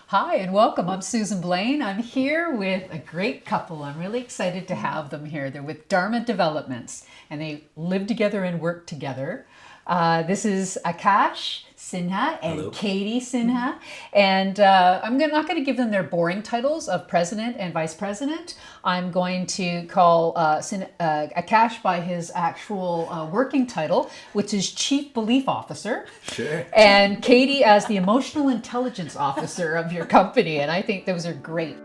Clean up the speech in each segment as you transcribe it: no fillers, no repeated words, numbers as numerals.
Hi and welcome. I'm Susan Blaine. I'm here with a great couple. I'm really excited to have them here. They're with Dharma Developments and they live together and work together. This is Akash Sinha and Hello. Katy Sinha. And I'm not going to give them their boring titles of president and vice president. I'm going to call Akash by his actual working title, which is Chief Belief Officer. Sure. And Katy as the Emotional Intelligence Officer of your company. And I think those are great.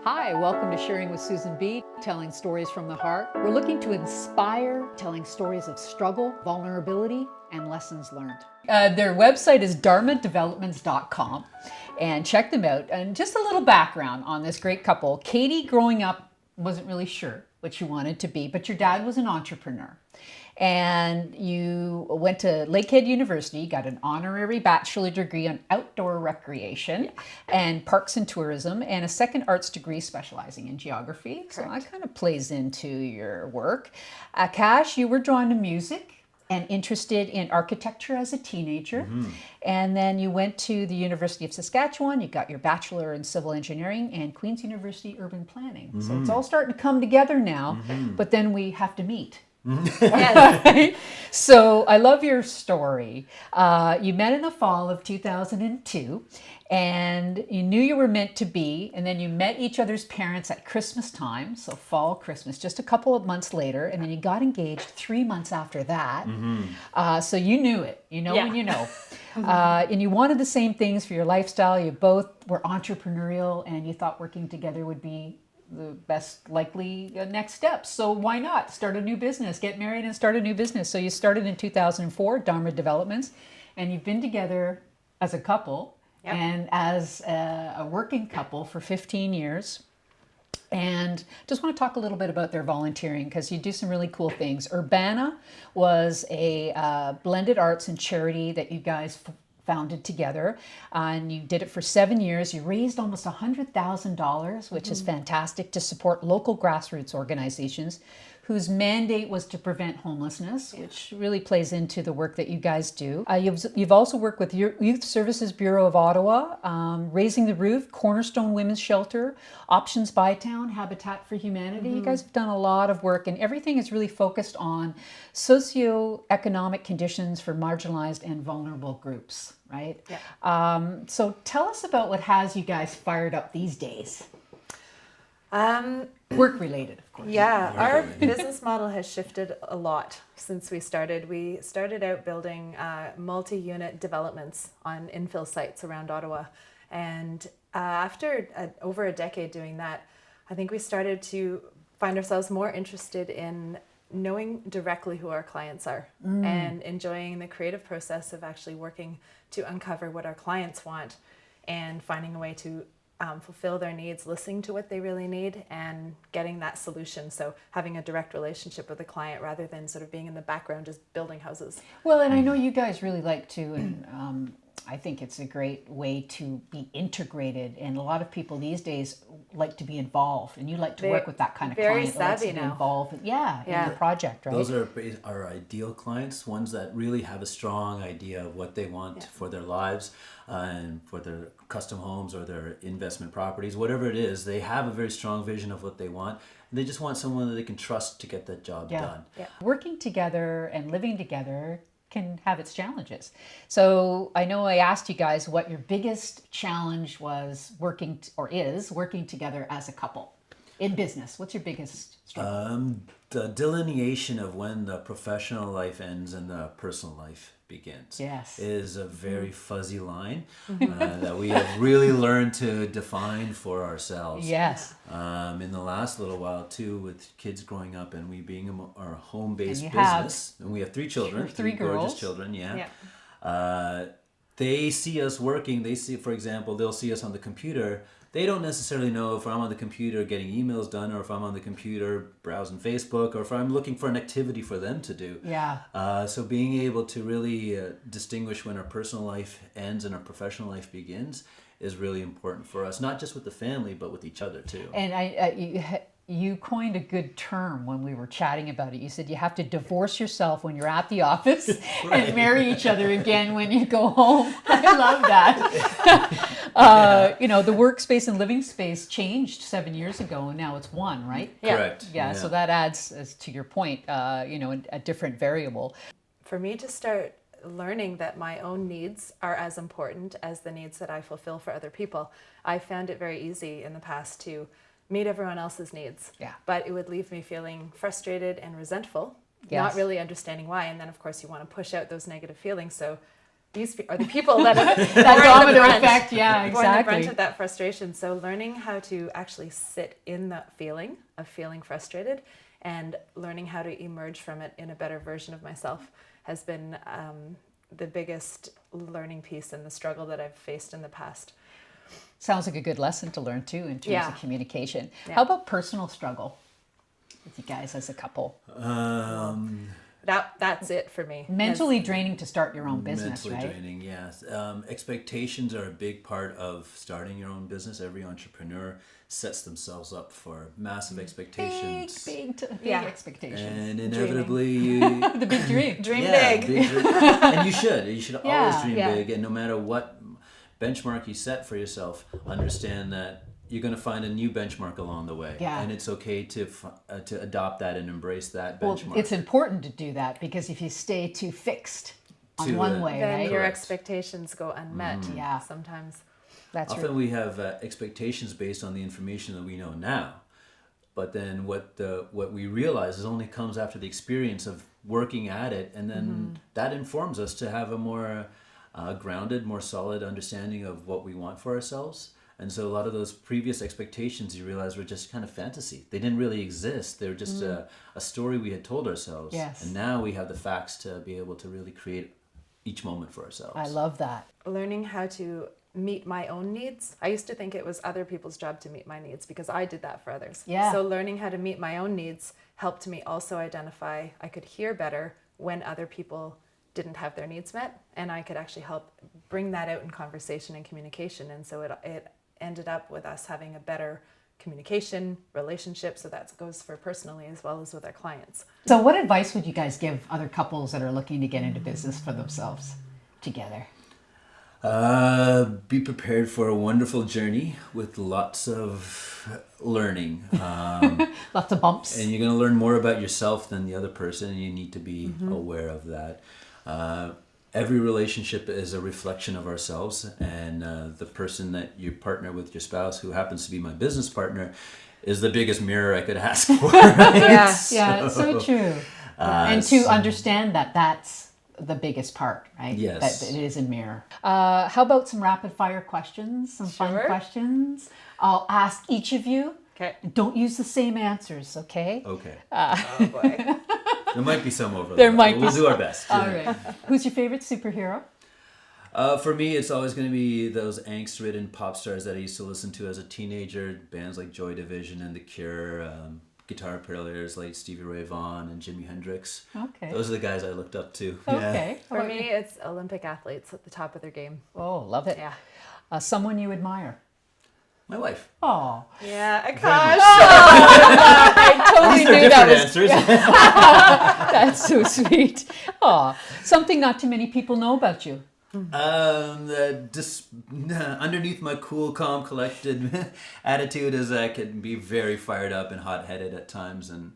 Hi, welcome to Sharing with Susan B, telling stories from the heart. We're looking to inspire, telling stories of struggle, vulnerability, and lessons learned. Their website is dharmadevelopments.com, and check them out. And just a little background on this great couple. Katy, growing up, wasn't really sure what she wanted to be, but your dad was an entrepreneur. And you went to Lakehead University, got an honorary bachelor degree on outdoor recreation and parks and tourism, and a second arts degree specializing in geography. Correct. So that kind of plays into your work. Akash, you were drawn to music and interested in architecture as a teenager. Mm-hmm. And then you went to the University of Saskatchewan, you got your bachelor in civil engineering and Queen's University urban planning. Mm-hmm. So it's all starting to come together now, but then we have to meet. Yes. So I love your story. You met in the fall of 2002 and you knew you were meant to be, and then you met each other's parents at Christmas time, so fall, Christmas, just a couple of months later, and then you got engaged 3 months after that. Mm-hmm. So you knew it, when you know. And you wanted the same things for your lifestyle. You both were entrepreneurial and you thought working together would be the best likely next steps. So why not start a new business, get married and start a new business? So you started in 2004, Dharma Developments, and you've been together as a couple and as a working couple for 15 years. And just want to talk a little bit about their volunteering because you do some really cool things. Urbana was a blended arts and charity that you guys founded together, and you did it for 7 years. You raised almost $100,000, which is fantastic, to support local grassroots organizations whose mandate was to prevent homelessness, which really plays into the work that you guys do. You've also worked with Youth Services Bureau of Ottawa, Raising the Roof, Cornerstone Women's Shelter, Options Bytown, Habitat for Humanity. You guys have done a lot of work, and everything is really focused on socio-economic conditions for marginalized and vulnerable groups, right? Yeah. So tell us about what has you guys fired up these days. Work related, of course. Yeah, our business model has shifted a lot since we started. We started out building multi-unit developments on infill sites around Ottawa. And after over a decade doing that, I think we started to find ourselves more interested in knowing directly who our clients are and enjoying the creative process of actually working to uncover what our clients want and finding a way to fulfill their needs, listening to what they really need and getting that solution. So having a direct relationship with the client rather than sort of being in the background just building houses. Well, and I know you guys really like to, and I think it's a great way to be integrated. And a lot of people these days like to be involved, and you like to work with that kind of very client. Savvy that likes to be now. Involved, in the project, right? Those are our ideal clients, ones that really have a strong idea of what they want for their lives and for their custom homes or their investment properties, whatever it is. They have a very strong vision of what they want. They just want someone that they can trust to get that job done. Yeah. Working together and living together can have its challenges. So I know I asked you guys what your biggest challenge was working together as a couple in business. What's your biggest struggle? The delineation of when the professional life ends and the personal life begins is a very fuzzy line that we have really learned to define for ourselves. Yes. In the last little while too, with kids growing up and we being our home-based business, and we have 3 children, three gorgeous children, they see us working. They see, for example, they'll see us on the computer. They don't necessarily know if I'm on the computer getting emails done or if I'm on the computer browsing Facebook or if I'm looking for an activity for them to do. Yeah. So being able to really distinguish when our personal life ends and our professional life begins is really important for us, not just with the family, but with each other too. And you coined a good term when we were chatting about it. You said you have to divorce yourself when you're at the office and marry each other again when you go home. I love that. You know, the workspace and living space changed 7 years ago, and now it's one, right? Yeah. Correct. Yeah, so that adds, as to your point, you know, a different variable. For me to start learning that my own needs are as important as the needs that I fulfill for other people, I found it very easy in the past to meet everyone else's needs. Yeah. But it would leave me feeling frustrated and resentful, Yes. not really understanding why. And then, of course, you want to push out those negative feelings. So these are the people that have That borne the domino brunt- effect, yeah, borne the brunt exactly. of that frustration. So learning how to actually sit in that feeling of feeling frustrated and learning how to emerge from it in a better version of myself has been the biggest learning piece in the struggle that I've faced in the past. Sounds like a good lesson to learn too in terms Yeah. of communication. Yeah. How about personal struggle with you guys as a couple? That's it for me. Mentally draining to start your own business, Mentally right? draining, yes. Expectations are a big part of starting your own business. Every entrepreneur sets themselves up for massive expectations. Big Yeah. expectations. And inevitably, The big dream. Dream yeah, big. dream. And you should. You should Yeah, always dream yeah. big. And no matter what benchmark you set for yourself, understand that you're going to find a new benchmark along the way. Yeah. And it's okay to adopt that and embrace that Well, benchmark. it's important to do that because if you stay too fixed on To, one way, Then right? your Correct. expectations go unmet. Yeah. Sometimes. That's Often right. we have expectations based on the information that we know now, but then what we realize is only comes after the experience of working at it, and then that informs us to have a more grounded, more solid understanding of what we want for ourselves. And so a lot of those previous expectations, you realize, were just kind of fantasy. They didn't really exist. They were just a story we had told ourselves. Yes. And now we have the facts to be able to really create each moment for ourselves. I love that. Learning how to meet my own needs. I used to think it was other people's job to meet my needs because I did that for others. Yeah. So learning how to meet my own needs helped me also identify, I could hear better when other people didn't have their needs met, and I could actually help bring that out in conversation and communication. And so it ended up with us having a better communication relationship. So that goes for personally as well as with our clients. So what advice would you guys give other couples that are looking to get into business for themselves together? Be prepared for a wonderful journey with lots of learning. Lots of bumps. And you're going to learn more about yourself than the other person, and you need to be aware of that. Every relationship is a reflection of ourselves, and the person that you partner with, your spouse, who happens to be my business partner, is the biggest mirror I could ask for. Right? Yeah. Yeah, it's so true. And to understand that that's the biggest part, right? Yes. That it is a mirror. How about some rapid fire questions, some fun Sure. questions? I'll ask each of you. Okay. Don't use the same answers, okay? Okay. Oh boy. There might be some overlap. There might We'll be do our best. All right. Who's your favorite superhero? For me, it's always going to be those angst-ridden pop stars that I used to listen to as a teenager. Bands like Joy Division and The Cure, guitar players like Stevie Ray Vaughan and Jimi Hendrix. Okay. Those are the guys I looked up to. Okay. How For about me, you? it's Olympic athletes at the top of their game. Oh, love it. Yeah. Someone you admire. My wife. Oh, Yeah, Akash. I totally knew that was. answers. That's so sweet. Oh, something not too many people know about you. Just underneath my cool, calm, collected attitude is I can be very fired up and hot-headed at times, and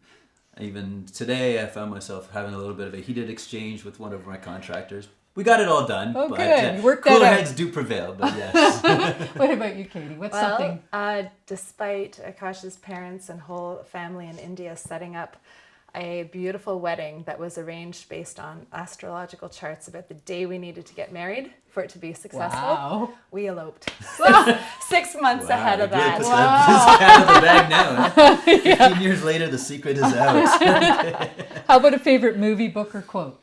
even today I found myself having a little bit of a heated exchange with one of my contractors. We got it all done. Oh, but, good. You worked that cooler out. heads do prevail, but yes. What about you, Katie? What's something? Despite Akash's parents and whole family in India setting up a beautiful wedding that was arranged based on astrological charts about the day we needed to get married for it to be successful, Wow. we eloped 6 months ahead of Wow, that. Put that out of the bag now. 15 years later, the secret is out. How about a favorite movie, book, or quote?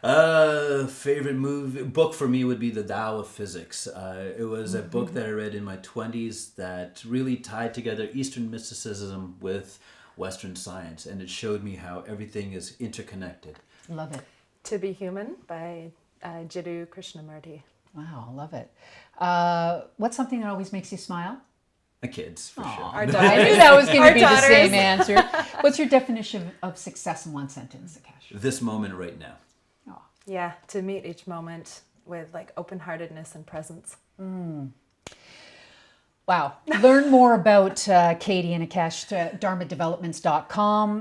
Favorite book for me would be The Tao of Physics. It was a book that I read in my 20s that really tied together Eastern mysticism with Western science, and it showed me how everything is interconnected. Love it. To Be Human by Jiddu Krishnamurti. Wow, love it. What's something that always makes you smile? My kids, for sure. Our I daughters. knew that was going to Our be the daughters. same answer. What's your definition of success in one sentence, Akash? This moment right now. Oh. Yeah, to meet each moment with like open-heartedness and presence. Wow. Learn more about Katy and Akash, dharmadevelopments.com,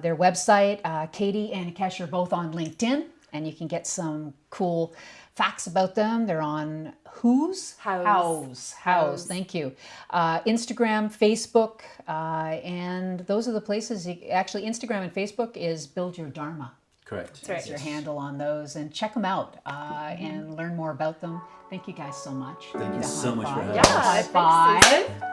their website. Katy and Akash are both on LinkedIn, and you can get some cool facts about them. They're on House. Thank you. Instagram, Facebook, and those are the places. Actually, Instagram and Facebook is Build Your Dharma. Correct. That's your handle on those, and check them out and learn more about them. Thank you guys so much. Thank you so much for having Yeah, us. thanks, Susan.